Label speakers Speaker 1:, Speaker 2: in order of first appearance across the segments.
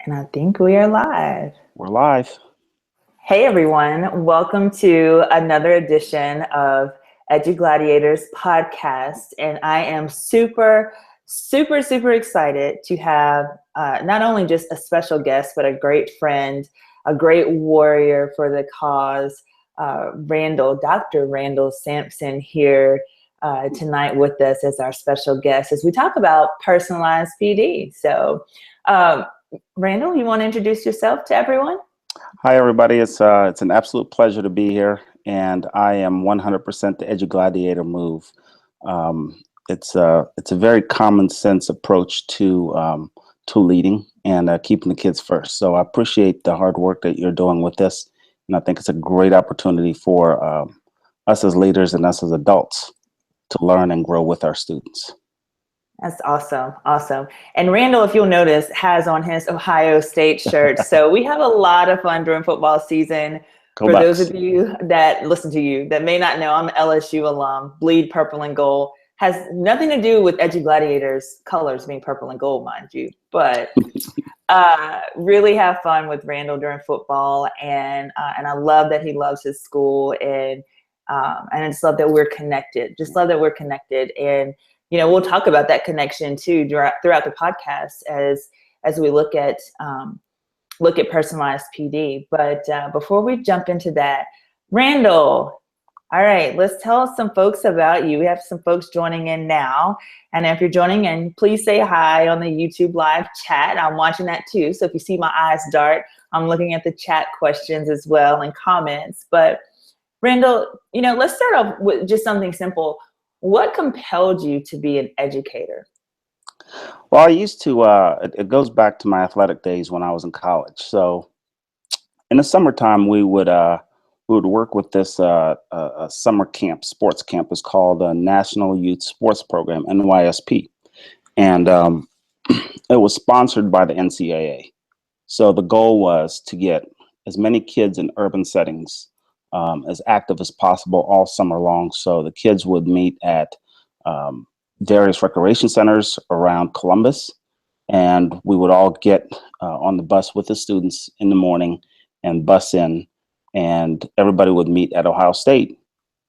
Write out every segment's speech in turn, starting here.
Speaker 1: And I think we are live.
Speaker 2: We're live.
Speaker 1: Hey everyone, welcome to another edition of EduGladiators podcast. And I am super excited to have not only just a special guest, but a great friend, a great warrior for the cause, Dr. Randall Sampson here tonight with us as our special guest as we talk about personalized PD. So, Randall, you want to introduce yourself to everyone?
Speaker 2: Hi, everybody. It's an absolute pleasure to be here, and I am 100% the EduGladiator move. It's a very common sense approach to leading and keeping the kids first. So I appreciate the hard work that you're doing with this, and I think it's a great opportunity for us as leaders and us as adults to learn and grow with our students.
Speaker 1: That's awesome. Awesome. And Randall, if you'll notice, has on his Ohio State shirt. So we have a lot of fun during football season.
Speaker 2: Go
Speaker 1: For
Speaker 2: Bucks.
Speaker 1: those of you that listen to you that may not know, I'm an LSU alum, bleed purple and gold. Has nothing to do with EduGladiators colors being purple and gold, mind you. But really have fun with Randall during football. And I love that he loves his school. And I just love that we're connected. Just love that we're connected. And you know, we'll talk about that connection too throughout the podcast as we look at personalized PD. But before we jump into that, Randall, all right, let's tell some folks about you. We have some folks joining in now, and if you're joining in, please say hi on the YouTube live chat. I'm watching that too, so if you see my eyes dart, I'm looking at the chat questions as well and comments. But Randall, you know, let's start off with just something simple. What compelled you to be an educator?
Speaker 2: Well, I used to, it goes back to my athletic days when I was in college. So in the summertime, we would work with this summer camp, sports camp. It's called the National Youth Sports Program, NYSP. And it was sponsored by the NCAA. So the goal was to get as many kids in urban settings as active as possible all summer long. So the kids would meet at various recreation centers around Columbus, and we would all get on the bus with the students in the morning and bus in, and everybody would meet at Ohio State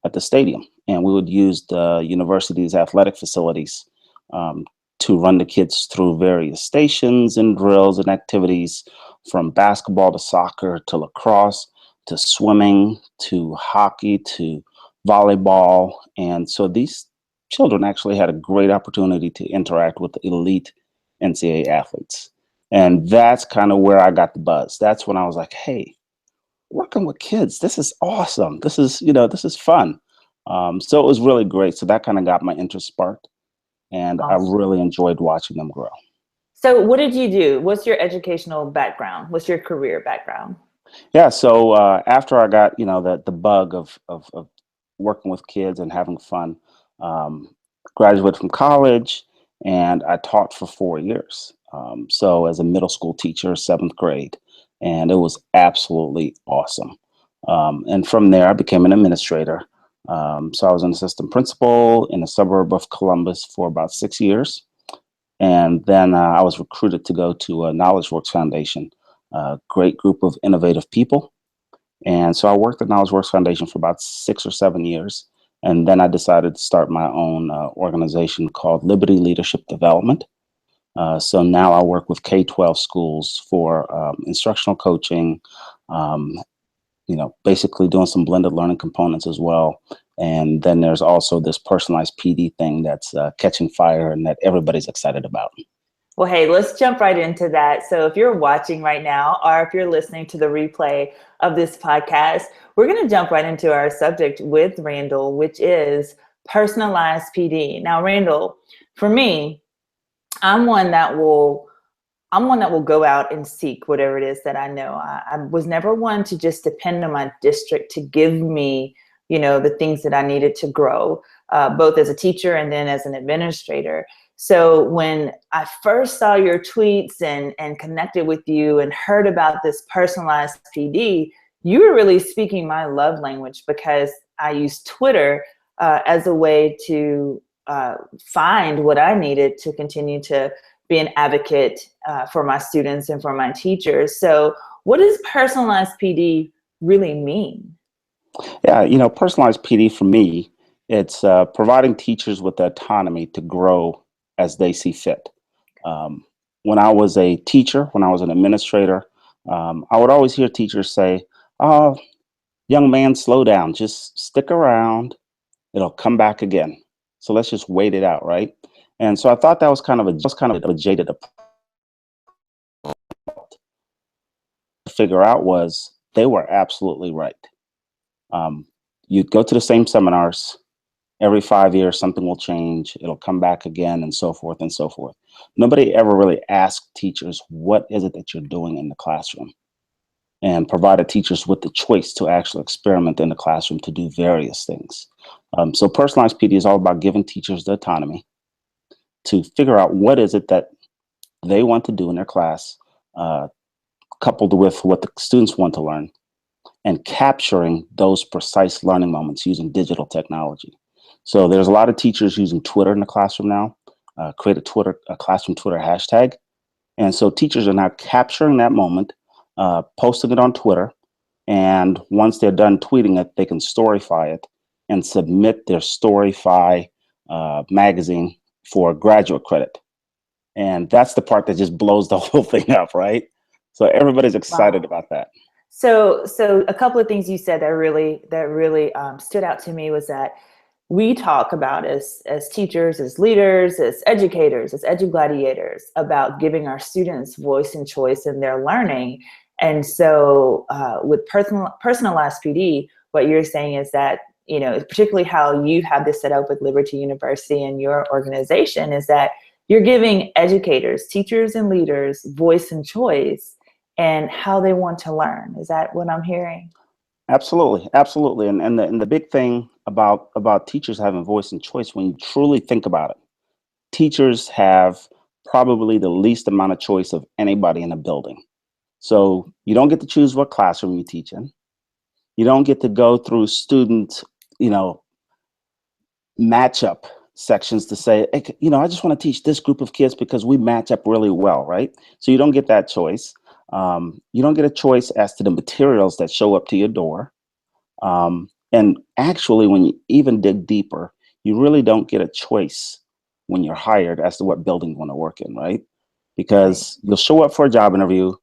Speaker 2: at the stadium, and we would use the university's athletic facilities to run the kids through various stations and drills and activities, from basketball to soccer to lacrosse to swimming to hockey to volleyball. And so these children actually had a great opportunity to interact with the elite NCAA athletes. And that's kind of where I got the buzz. That's when I was like, hey, working with kids, this is awesome. This is fun. So it was really great. So that kind of got my interest sparked. And
Speaker 1: Awesome.
Speaker 2: I really enjoyed watching them grow.
Speaker 1: So what did you do? What's your educational background? What's your career background?
Speaker 2: Yeah, so after I got, the bug of working with kids and having fun, graduated from college, and I taught for 4 years. So as a middle school teacher, seventh grade, and it was absolutely awesome. And from there, I became an administrator. So I was an assistant principal in a suburb of Columbus for about 6 years. And then I was recruited to go to Knowledge Works Foundation, a great group of innovative people. And so I worked at Knowledge Works Foundation for about 6 or 7 years. And then I decided to start my own organization called Liberty Leadership Development. So now I work with K-12 schools for instructional coaching, basically doing some blended learning components as well. And then there's also this personalized PD thing that's catching fire and that everybody's excited about.
Speaker 1: Well, hey, let's jump right into that. So if you're watching right now, or if you're listening to the replay of this podcast, we're going to jump right into our subject with Randall, which is personalized PD. Now, Randall, for me, I'm one that will go out and seek whatever it is that I know. I was never one to just depend on my district to give me, the things that I needed to grow, both as a teacher and then as an administrator. So when I first saw your tweets and connected with you and heard about this personalized PD, you were really speaking my love language, because I used Twitter as a way to find what I needed to continue to be an advocate for my students and for my teachers. So what does personalized PD really mean?
Speaker 2: Yeah, personalized PD for me, it's providing teachers with the autonomy to grow as they see fit. Um, when I was a teacher, when I was an administrator, I would always hear teachers say, "Oh, young man, slow down. Just stick around. It'll come back again. So let's just wait it out, right?" And so I thought that was kind of a jaded approach to figure out was they were absolutely right. Um, you'd go to the same seminars every 5 years, something will change, it'll come back again, and so forth and so forth. Nobody ever really asked teachers, what is it that you're doing in the classroom? And provided teachers with the choice to actually experiment in the classroom to do various things. So personalized PD is all about giving teachers the autonomy to figure out what is it that they want to do in their class, uh, coupled with what the students want to learn, and capturing those precise learning moments using digital technology. So there's a lot of teachers using Twitter in the classroom now, create a classroom Twitter hashtag. And so teachers are now capturing that moment, posting it on Twitter. And once they're done tweeting it, they can storyfy it and submit their Storyfy magazine for graduate credit. And that's the part that just blows the whole thing up, right? So everybody's excited
Speaker 1: Wow.
Speaker 2: about that.
Speaker 1: So a couple of things you said that really stood out to me was that we talk about as teachers, as leaders, as educators, as EduGladiators about giving our students voice and choice in their learning. And so with personalized PD, what you're saying is that, particularly how you have this set up with Liberty University and your organization, is that you're giving educators, teachers, and leaders voice and choice and how they want to learn. Is that what I'm hearing?
Speaker 2: Absolutely, absolutely. And the big thing about teachers having voice and choice, when you truly think about it, teachers have probably the least amount of choice of anybody in a building. So you don't get to choose what classroom you teach in. You don't get to go through student, you know, matchup sections to say, hey, I just want to teach this group of kids because we match up really well, right? So you don't get that choice. You don't get a choice as to the materials that show up to your door. And actually, when you even dig deeper, you really don't get a choice when you're hired as to what building you want to work in, right?
Speaker 1: Right.
Speaker 2: Because you'll show up for a job interview,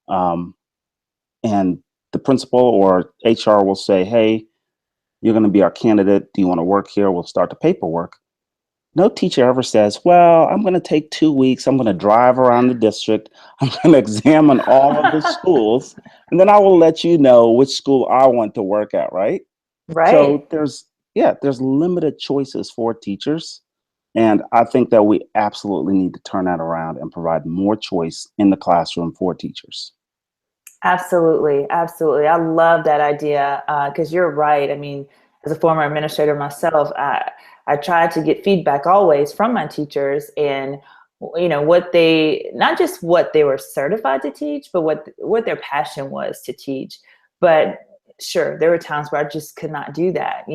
Speaker 2: um, and the principal or HR will say, hey, you're going to be our candidate. Do you want to work here? We'll start the paperwork. No teacher ever says, well, I'm going to take 2 weeks. I'm going to drive around the district. I'm going to examine all of the schools, and then I will let you know which school I want to work at, right?
Speaker 1: Right.
Speaker 2: So there's limited choices for teachers. And I think that we absolutely need to turn that around and provide more choice in the classroom for teachers.
Speaker 1: Absolutely. Absolutely. I love that idea because you're right. I mean, as a former administrator myself, I try to get feedback always from my teachers and, what they, not just what they were certified to teach, but what their passion was to teach. But sure, there were times where I just could not do that.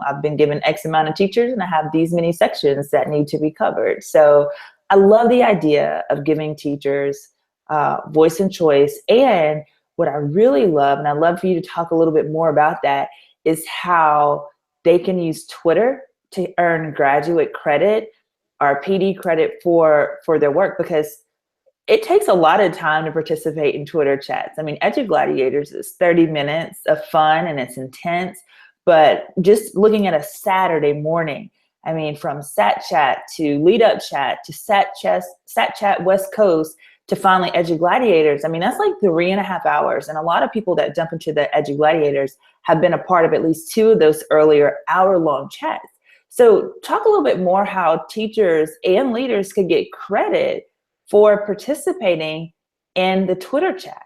Speaker 1: I've been given X amount of teachers and I have these many sections that need to be covered. So I love the idea of giving teachers voice and choice. And what I really love, and I'd love for you to talk a little bit more about that, is how they can use Twitter to earn graduate credit or PD credit for their work, because it takes a lot of time to participate in Twitter chats. I mean, EduGladiators is 30 minutes of fun and it's intense, but just looking at a Saturday morning, I mean, from Sat Chat to Lead Up Chat to Sat Chat West Coast to finally EduGladiators, I mean, that's like 3.5 hours. And a lot of people that jump into the EduGladiators have been a part of at least 2 of those earlier hour-long chats. So talk a little bit more how teachers and leaders could get credit for participating in the Twitter chat.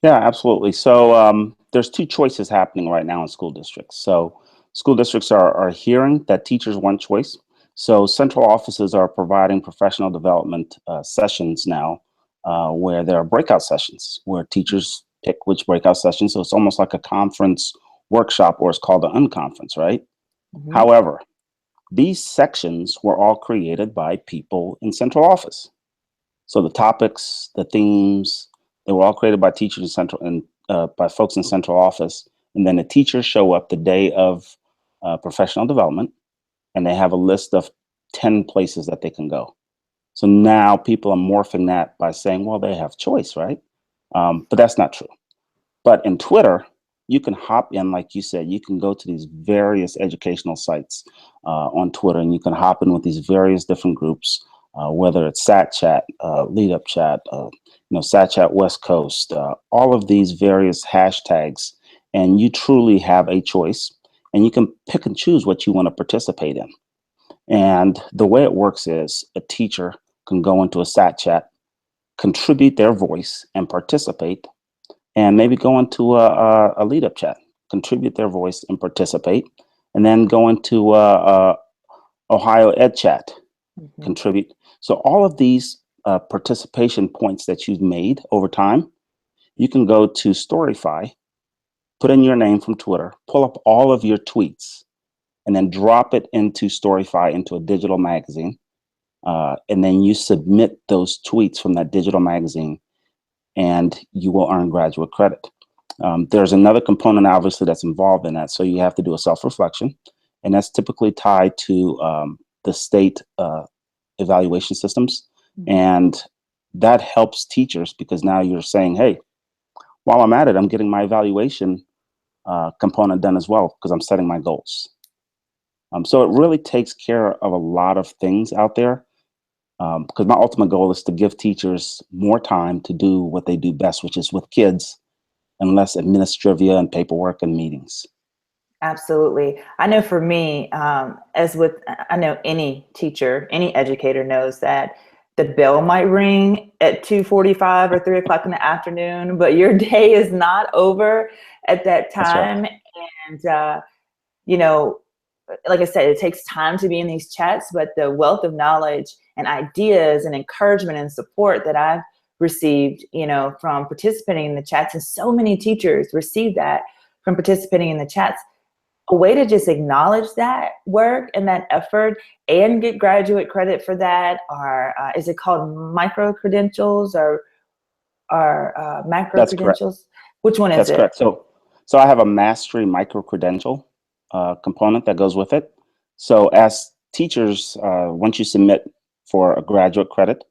Speaker 2: Yeah, absolutely. So there's 2 choices happening right now in school districts. So school districts are hearing that teachers want choice. So central offices are providing professional development sessions now, where there are breakout sessions where teachers pick which breakout sessions. So it's almost like a conference workshop, or it's called an unconference, right?
Speaker 1: Mm-hmm.
Speaker 2: However, these sections were all created by people in central office. So the topics, the themes, they were all created by teachers in central and by folks in central office. And then the teachers show up the day of professional development, and they have a list of 10 places that they can go. So now people are morphing that by saying, well, they have choice, right? But that's not true. But in Twitter, you can hop in, like you said, you can go to these various educational sites on Twitter, and you can hop in with these various different groups, whether it's Sat Chat, Lead Up Chat, Sat Chat West Coast, all of these various hashtags, and you truly have a choice, and you can pick and choose what you want to participate in. And the way it works is a teacher can go into a Sat Chat, contribute their voice and participate, and maybe go into a lead up chat, contribute their voice and participate, and then go into Ohio Ed Chat, contribute. So all of these participation points that you've made over time, you can go to Storyfy, put in your name from Twitter, pull up all of your tweets, and then drop it into Storyfy into a digital magazine. And then you submit those tweets from that digital magazine, and you will earn graduate credit. There's another component, obviously, that's involved in that. So you have to do a self-reflection, and that's typically tied to the state evaluation systems. And that helps teachers because now you're saying, hey, while I'm at it, I'm getting my evaluation component done as well because I'm setting my goals. So it really takes care of a lot of things out there. Because my ultimate goal is to give teachers more time to do what they do best, which is with kids, and less administrivia and paperwork and meetings.
Speaker 1: Absolutely. I know for me, I know any teacher, any educator knows that the bell might ring at 2:45 or 3 o'clock in the afternoon, but your day is not over at that time.
Speaker 2: That's right.
Speaker 1: And, like I said, it takes time to be in these chats, but the wealth of knowledge and ideas and encouragement and support that I've received, from participating in the chats, and so many teachers receive that from participating in the chats, a way to just acknowledge that work and that effort and get graduate credit for that, or is it called micro credentials or macro
Speaker 2: That's correct.
Speaker 1: credentials? Which one is
Speaker 2: That's
Speaker 1: it?
Speaker 2: correct. So I have a mastery micro credential component that goes with it. So as teachers, once you submit for a graduate credit,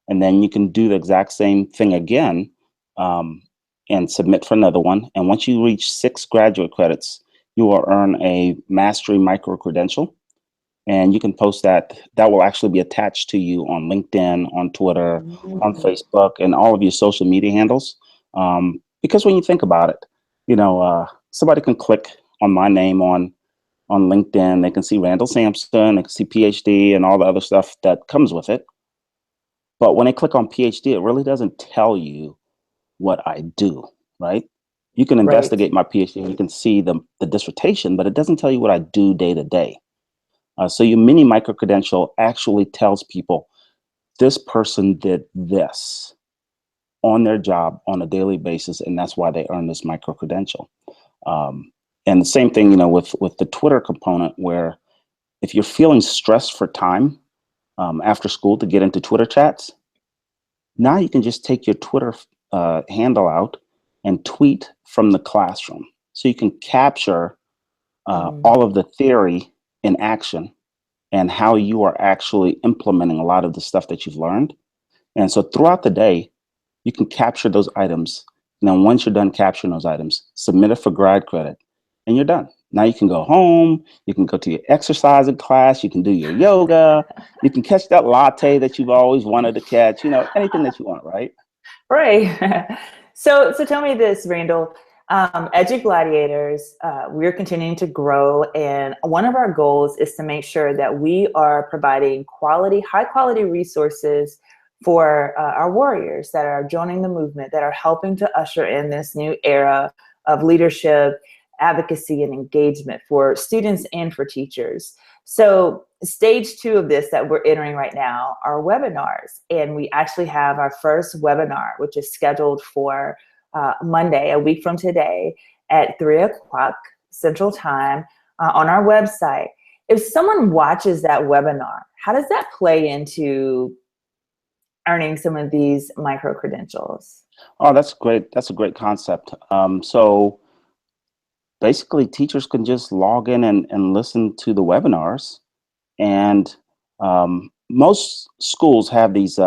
Speaker 2: and then you can do the exact same thing again and submit for another one. And once you reach 6 graduate credits, you will earn a mastery micro credential. And you can post that. That will actually be attached to you on LinkedIn, on Twitter, on Facebook, and all of your social media handles. Because when you think about it, somebody can click on my name on LinkedIn. They can see Randall Sampson, they can see PhD and all the other stuff that comes with it. But when they click on PhD, it really doesn't tell you what I do, right? You can investigate my PhD and you can see the dissertation, but it doesn't tell you what I do day to day. So your mini micro credential actually tells people this person did this on their job on a daily basis, and that's why they earn this micro credential. And the same thing, with the Twitter component, where if you're feeling stressed for time after school to get into Twitter chats, now you can just take your Twitter handle out and tweet from the classroom. So you can capture all of the theory in action and how you are actually implementing a lot of the stuff that you've learned. And so throughout the day, you can capture those items. And then once you're done capturing those items, submit it for grad credit, and you're done. Now you can go home, you can go to your exercising class, you can do your yoga, you can catch that latte that you've always wanted to catch, anything that you want, right?
Speaker 1: Right. So tell me this, Randall. EduGladiators, we're continuing to grow, and one of our goals is to make sure that we are providing high quality resources for our warriors that are joining the movement, that are helping to usher in this new era of leadership, advocacy, and engagement for students and for teachers. So stage 2 of this that we're entering right now are webinars, and we actually have our first webinar, which is scheduled for Monday, a week from today, at 3 o'clock Central Time on our website. If someone watches that webinar, how does that play into earning some of these micro credentials?
Speaker 2: Oh, that's great. That's a great concept. So basically, teachers can just log in and listen to the webinars. And most schools have these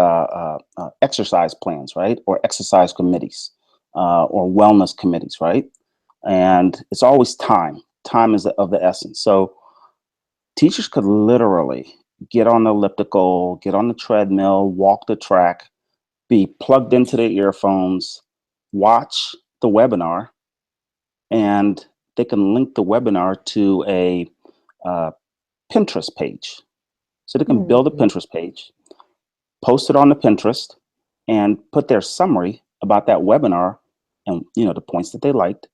Speaker 2: exercise plans, right? Or exercise committees or wellness committees, right? And it's always time. Time is of the essence. So teachers could literally get on the elliptical, get on the treadmill, walk the track, be plugged into their earphones, watch the webinar, and they can link the webinar to a uh, Pinterest page. So they can
Speaker 1: Hmm.
Speaker 2: build a Pinterest page, post it on the Pinterest, and put their summary about that webinar and the points that they liked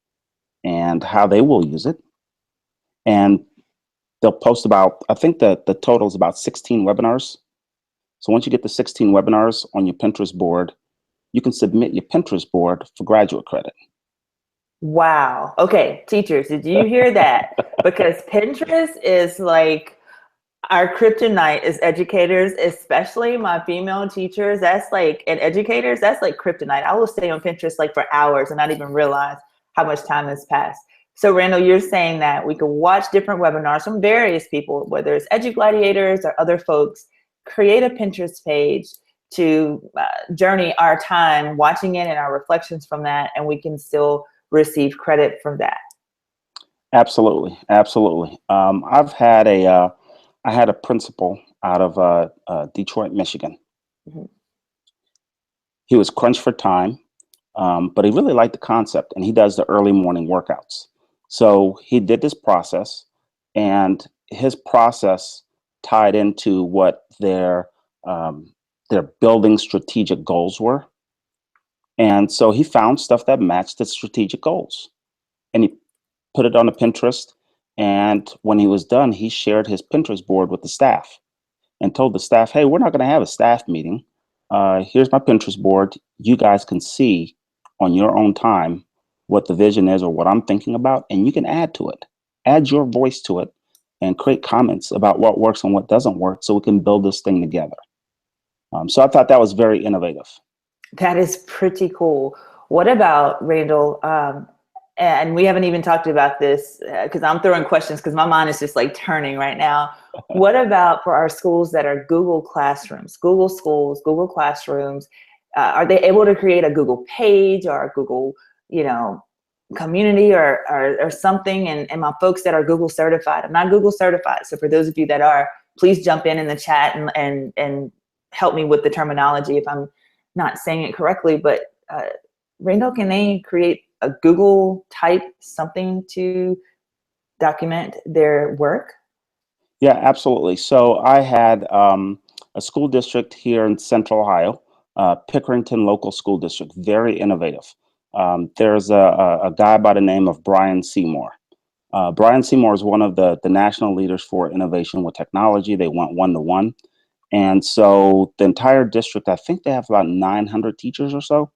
Speaker 2: and how they will use it. And they'll post about, I think that the total is about 16 webinars. So once you get the 16 webinars on your Pinterest board, you can submit your Pinterest board for graduate credit.
Speaker 1: Wow. Okay, teachers, did you hear that? Because Pinterest is like our kryptonite as educators, especially my female teachers. That's like, and educators, that's like kryptonite. I will stay on Pinterest like for hours and not even realize how much time has passed. So Randall, you're saying that we can watch different webinars from various people, whether it's EduGladiators or other folks, create a Pinterest page to journey our time watching it and our reflections from that, and we can still receive credit from that.
Speaker 2: Absolutely, absolutely. I had a principal out of Detroit, Michigan.
Speaker 1: Mhm.
Speaker 2: He was crunched for time, but he really liked the concept, and he does the early morning workouts. So he did this process, and his process tied into what their building strategic goals were. And so he found stuff that matched the strategic goals, and he put it on a Pinterest. And when he was done, he shared his Pinterest board with the staff and told the staff, "Hey, we're not going to have a staff meeting. Here's my Pinterest board. You guys can see on your own time what the vision is or what I'm thinking about, and you can add to it. Add your voice to it and create comments about what works and what doesn't work so we can build this thing together." So I thought that was very innovative.
Speaker 1: That is pretty cool. What about Randall? And we haven't even talked about this because I'm throwing questions because my mind is just like turning right now. What about for our schools that are Google Classrooms, Google Schools, Google Classrooms? Are they able to create a Google page or a Google, community or something? And my folks that are Google certified, I'm not Google certified. So for those of you that are, please jump in the chat and help me with the terminology if I'm not saying it correctly. But Randall, can they create a Google type something to document their work?
Speaker 2: Yeah, absolutely. So I had a school district here in Central Ohio, Pickerington Local School District, very innovative. There's a guy by the name of Brian Seymour. Brian Seymour is one of the national leaders for innovation with technology. They went 1-to-1. And so the entire district, I think they have about 900 teachers or so.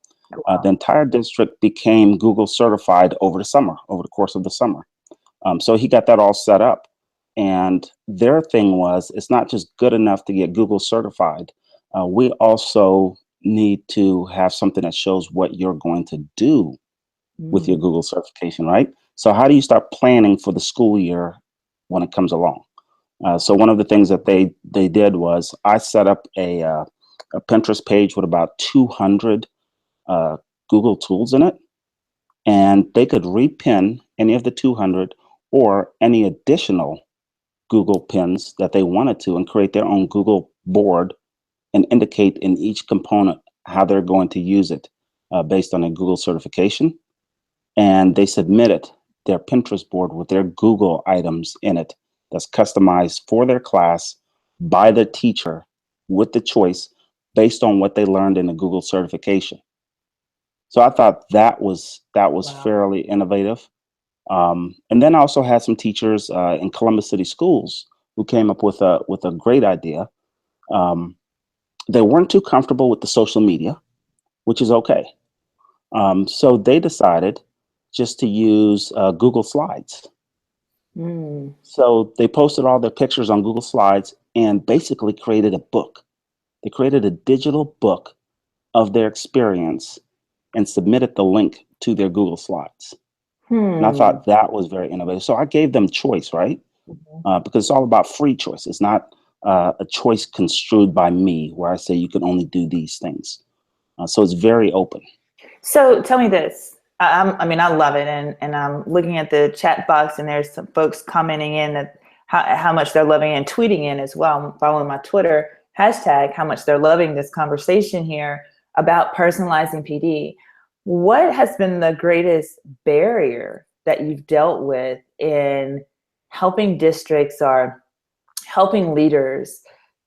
Speaker 2: The entire district became Google certified over the summer, over the course of the summer. So he got that all set up. And their thing was, it's not just good enough to get Google certified. We also need to have something that shows what you're going to do with your Google certification, right? So how do you start planning for the school year when it comes along? So one of the things that they did was I set up a Pinterest page with about 200 Google tools in it, and they could repin any of the 200 or any additional Google pins that they wanted to and create their own Google board and indicate in each component how they're going to use it based on a Google certification. And they submitted their Pinterest board with their Google items in it that's customized for their class by the teacher with the choice based on what they learned in the Google certification. So I thought that was
Speaker 1: Wow.
Speaker 2: fairly innovative. And then I also had some teachers in Columbus City Schools who came up with a great idea. Um, they weren't too comfortable with the social media, which is okay. So they decided just to use Google Slides. So they posted all their pictures on Google Slides and basically created a book. They created a digital book of their experience and submitted the link to their Google Slides. And I
Speaker 1: Hmm.
Speaker 2: thought that was very innovative. So I gave them choice, right?
Speaker 1: Mhm.
Speaker 2: Because it's all about free choice. It's not a choice construed by me where I say you can only do these things. So it's very open.
Speaker 1: So tell me this. I mean, I love it, and I'm looking at the chat box, and there's some folks commenting in that how much they're loving it and tweeting in as well. I'm following my Twitter hashtag how much they're loving this conversation here about personalizing PD. What has been the greatest barrier that you've dealt with in helping districts or helping leaders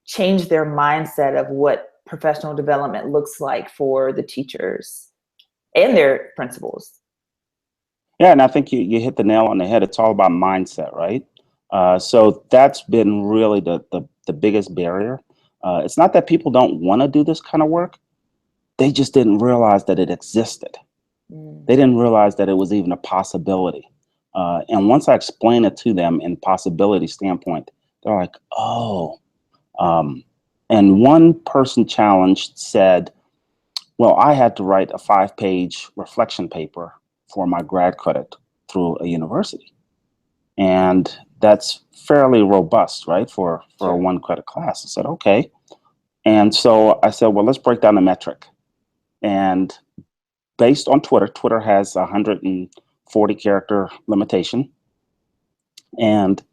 Speaker 1: change their mindset of what professional development looks like for the teachers and their principals?
Speaker 2: Yeah, and I think you hit the nail on the head. It's all about mindset, right? So that's been really the biggest barrier. It's not that people don't want to do this kind of work. They just didn't realize that it existed.
Speaker 1: Mm.
Speaker 2: They didn't realize that it was even a possibility. And once I explained it to them in possibility standpoint, they're like, oh. And one person challenged said, well, I had to write a 5-page reflection paper for my grad credit through a university. And that's fairly robust, right, for a
Speaker 1: Sure.
Speaker 2: 1 credit class. I said, okay. And so I said, well, let's break down the metric. And based on Twitter, Twitter has 140 character limitation. And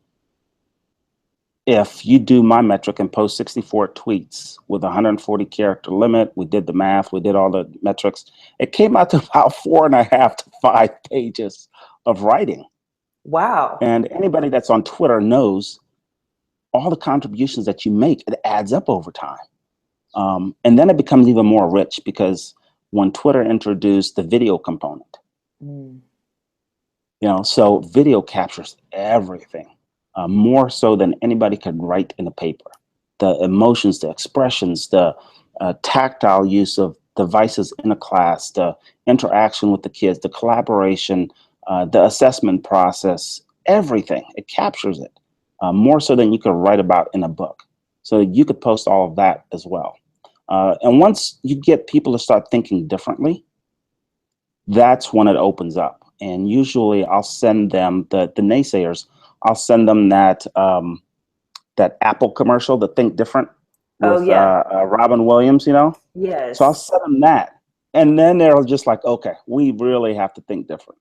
Speaker 2: if you do my metric and post 64 tweets with 140 character limit, we did the math, we did all the metrics, it came out to about 4.5 to 5 pages of writing.
Speaker 1: Wow.
Speaker 2: And anybody that's on Twitter knows all the contributions that you make, it adds up over time. And then it becomes even more rich because when Twitter introduced the video component,
Speaker 1: Mm.
Speaker 2: so video captures everything, more so than anybody could write in a paper. The emotions, the expressions, the tactile use of devices in a class, the interaction with the kids, the collaboration, the assessment process, everything. It captures it more so than you could write about in a book. So you could post all of that as well. And once you get people to start thinking differently, that's when it opens up. And usually I'll send them the naysayers. I'll send them that that Apple commercial, the Think Different
Speaker 1: Oh,
Speaker 2: with
Speaker 1: yeah.
Speaker 2: Robin Williams, So I'll
Speaker 1: Yes.
Speaker 2: send them that. And then they're just like, okay, we really have to think different.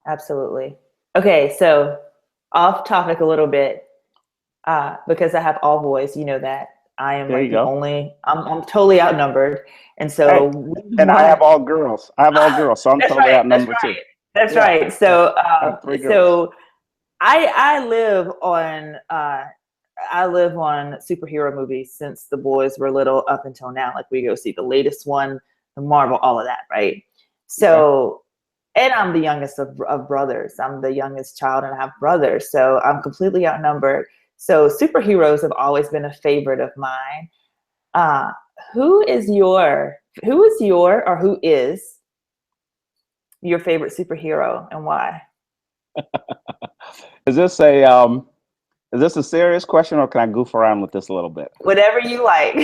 Speaker 1: Absolutely. Okay, so off topic a little bit, because I have all boys, you know that. I am
Speaker 2: There
Speaker 1: like
Speaker 2: you go.
Speaker 1: I'm totally outnumbered. And so
Speaker 2: Hey,
Speaker 1: we
Speaker 2: and I have
Speaker 1: want,
Speaker 2: all girls. I have all girls, so I'm
Speaker 1: that's
Speaker 2: totally
Speaker 1: right, that's
Speaker 2: outnumbered too.
Speaker 1: right, that's
Speaker 2: Yeah,
Speaker 1: right.
Speaker 2: yeah.
Speaker 1: So
Speaker 2: I have 3 girls.
Speaker 1: so I live on superhero movies since the boys were little up until now. Like we go see the latest one, the Marvel, all of that, right?
Speaker 2: Okay.
Speaker 1: So, and I'm the youngest of brothers. I'm the youngest child and I have brothers. So I'm completely outnumbered. So superheroes have always been a favorite of mine. Uh, who is your or who is your favorite superhero and why?
Speaker 2: Is this a serious question, or can I goof around with this a little bit?
Speaker 1: Whatever you like.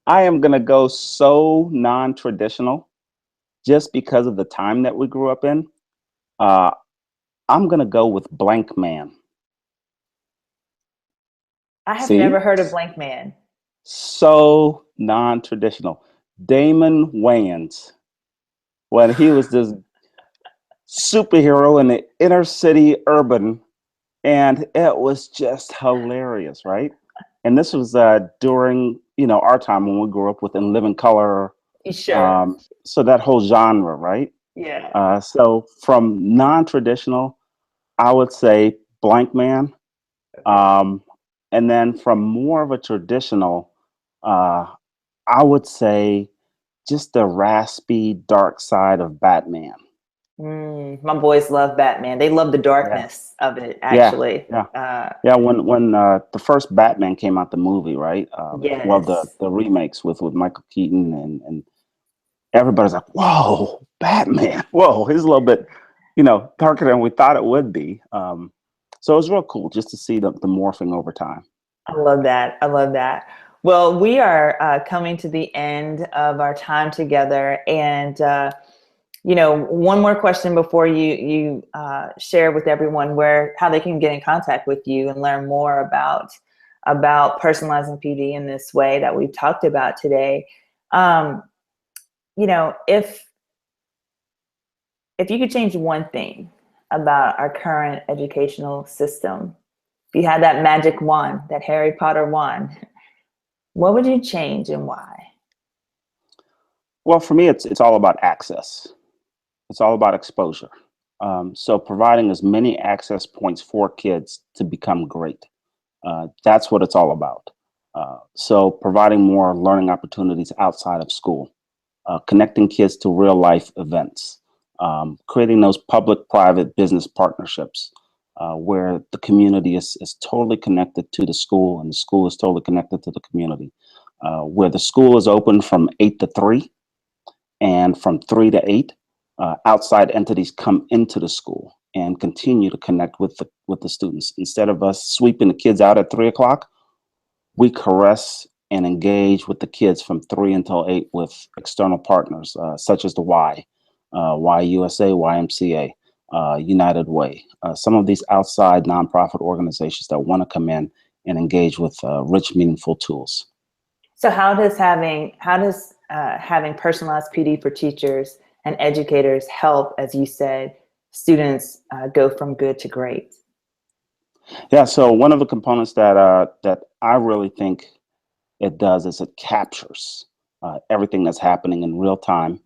Speaker 2: I am gonna go so non-traditional just because of the time that we grew up in. Uh, I'm gonna go with Blank Man.
Speaker 1: I have
Speaker 2: See,
Speaker 1: never heard of Blank Man.
Speaker 2: so non-traditional. Damon Wayans, when he was this superhero in the inner city urban, and it was just hilarious, right? And this was during our time when we grew up with In Living Color,
Speaker 1: Sure.
Speaker 2: so that whole genre, right?
Speaker 1: Yeah.
Speaker 2: So from non-traditional, I would say Blank Man.
Speaker 1: Okay.
Speaker 2: And then from more of a traditional, uh, I would say just the raspy dark side of Batman.
Speaker 1: My boys love Batman. They love the
Speaker 2: Yeah,
Speaker 1: darkness of it,
Speaker 2: yeah,
Speaker 1: actually.
Speaker 2: yeah, yeah. When the first Batman came out, the movie, right? Well,
Speaker 1: Yes.
Speaker 2: the remakes with Michael Keaton and everybody's like, "Whoa, Batman! Whoa, he's a little bit, darker than we thought it would be." So it was real cool just to see the morphing over time.
Speaker 1: I love that. I love that. Well, we are coming to the end of our time together, and one more question before you share with everyone how they can get in contact with you and learn more about personalizing PD in this way that we've talked about today. If you could change one thing about our current educational system, if you had that magic wand, that Harry Potter wand, what would you change and why?
Speaker 2: Well, for me, it's all about access. It's all about exposure. So providing as many access points for kids to become great. That's what it's all about. So providing more learning opportunities outside of school, connecting kids to real life events, creating those public-private business partnerships where the community is totally connected to the school and the school is totally connected to the community, where the school is open from 8 to 3 and from 3 to 8. Outside entities come into the school and continue to connect with the students. Instead of us sweeping the kids out at 3 o'clock, we caress and engage with the kids from 3 until 8 with external partners such as the YUSA, YMCA, United Way, some of these outside nonprofit organizations that want to come in and engage with rich, meaningful tools.
Speaker 1: So how does having personalized PD for teachers and educators help, as you said, students go from good to great?
Speaker 2: Yeah, so one of the components that I really think it does is it captures everything that's happening in real time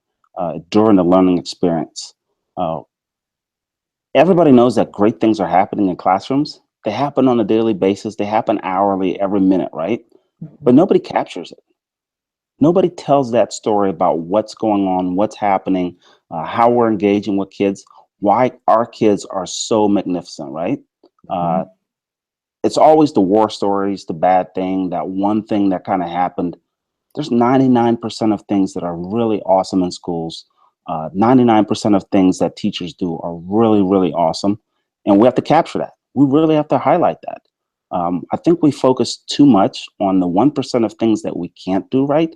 Speaker 2: during the learning experience. Everybody knows that great things are happening in classrooms. They happen on a daily basis. They happen hourly, every minute, right?
Speaker 1: Mm-hmm.
Speaker 2: But nobody captures it. Nobody tells that story about what's going on, what's happening, how we're engaging with kids, why our kids are so magnificent, right?
Speaker 1: Mm-hmm.
Speaker 2: It's always the war stories, the bad thing, that one thing that kind of happened. There's 99% of things that are really awesome in schools. 99% of things that teachers do are really, really awesome. And we have to capture that. We really have to highlight that. I think we focus too much on the 1% of things that we can't do right.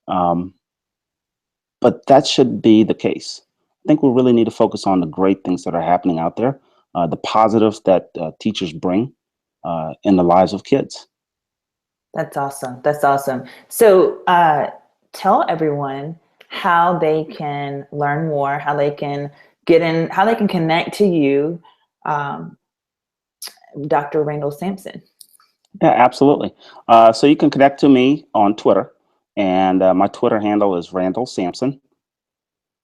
Speaker 2: But that should be the case. I think we really need to focus on the great things that are happening out there, the positives that teachers bring in the lives of kids.
Speaker 1: That's awesome. That's awesome. So tell everyone how they can learn more, how they can how they can connect to you, Dr. Randall Sampson.
Speaker 2: Yeah, absolutely. So you can connect to me on Twitter, and my Twitter handle is Randall Sampson,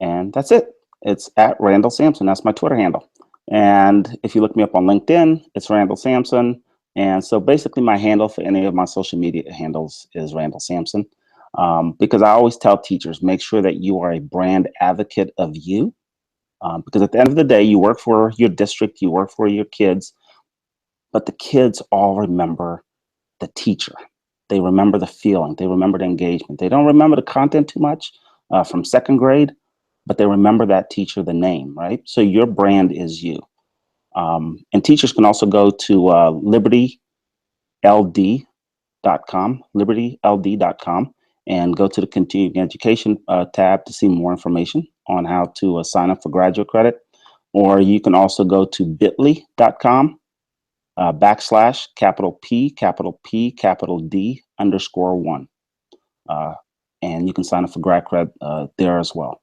Speaker 2: and that's it. It's at Randall Sampson. That's my Twitter handle. And if you look me up on LinkedIn, it's Randall Sampson. And so basically my handle for any of my social media handles is Randall Sampson. Because I always tell teachers, make sure that you are a brand advocate of you. Because at the end of the day, you work for your district, you work for your kids, but the kids all remember the teacher. They remember the feeling. They remember the engagement. They don't remember the content too much from second grade, but they remember that teacher, the name, right? So your brand is you. And teachers can also go to libertyld.com, and go to the continuing education tab to see more information on how to sign up for graduate credit. Or you can also go to bit.ly.com /P_D_1. And you can sign up for grad credit there as well.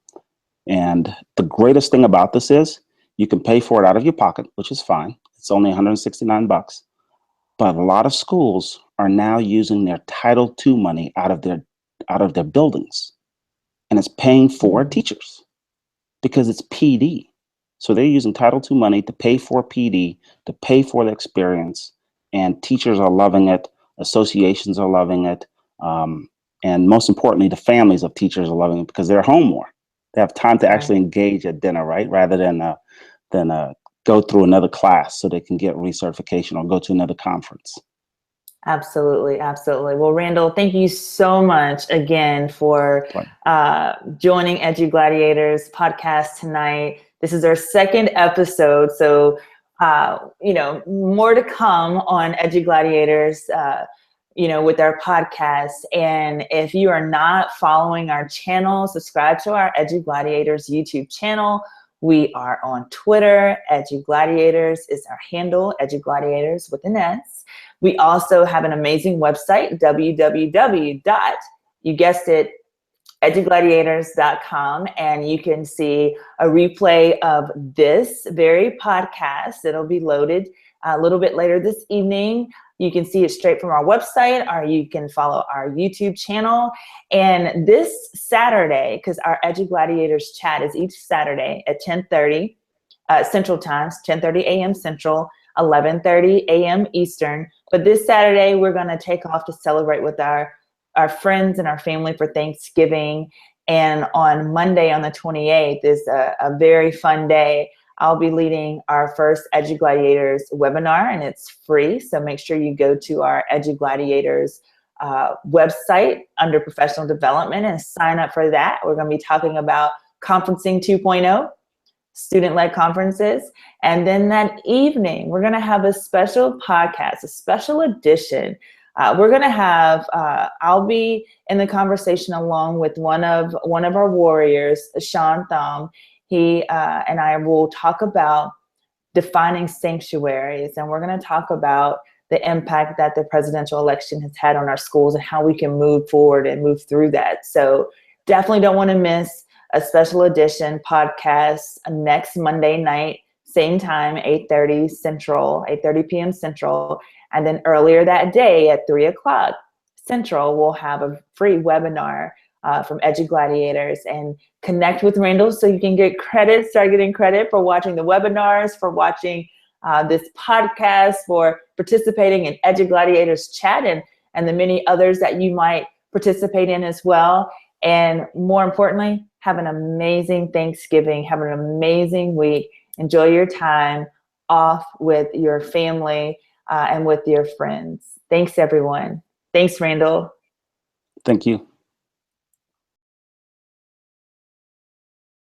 Speaker 2: And the greatest thing about this is you can pay for it out of your pocket, which is fine. It's only $169. But a lot of schools are now using their Title II money out of their buildings, and it's paying for teachers because it's PD. So they're using Title II money to pay for PD, to pay for the experience, and teachers are loving it. Associations are loving it. And most importantly, the families of teachers are loving it because they're home more. They have time to actually engage at dinner, right? Rather than go through another class so they can get recertification or go to another conference.
Speaker 1: Absolutely. Absolutely. Well, Randall, thank you so much again for joining EduGladiators podcast tonight. This is our second episode. So You know, more to come on EduGladiators, you know, with our podcast. And if you are not following our channel, subscribe to our EduGladiators YouTube channel. We are on Twitter. EduGladiators is our handle, EduGladiators with an S. We also have an amazing website, you guessed it, edugladiators.com, and you can see a replay of this very podcast. It'll be loaded a little bit later this evening. You can see it straight from our website, or you can follow our YouTube channel. And this Saturday, because our EduGladiators chat is each Saturday at 10:30 Central Time, 10:30 a.m. Central, 11:30 a.m. Eastern. But this Saturday, we're going to take off to celebrate with our friends and our family for Thanksgiving. And on Monday, on the 28th, is a very fun day. I'll be leading our first EduGladiators webinar, and it's free. So make sure you go to our EduGladiators website under professional development and sign up for that. We're going to be talking about conferencing 2.0, student-led conferences. And then that evening, we're going to have a special podcast, a special edition. We're going to have, I'll be in the conversation along with one of our warriors, Sean Thom. He and I will talk about defining sanctuaries, and we're going to talk about the impact that the presidential election has had on our schools and how we can move forward and move through that. So definitely don't want to miss a special edition podcast next Monday night, same time, 8:30 Central, 8:30 p.m. Central. And then earlier that day at 3 o'clock Central, we'll have a free webinar from EduGladiators, and connect with Randall so you can get credit, start getting credit for watching the webinars, for watching this podcast, for participating in EduGladiators chat, and the many others that you might participate in as well. And more importantly, have an amazing Thanksgiving, have an amazing week. Enjoy your time off with your family and with your friends. Thanks, everyone. Thanks, Randall.
Speaker 2: Thank you.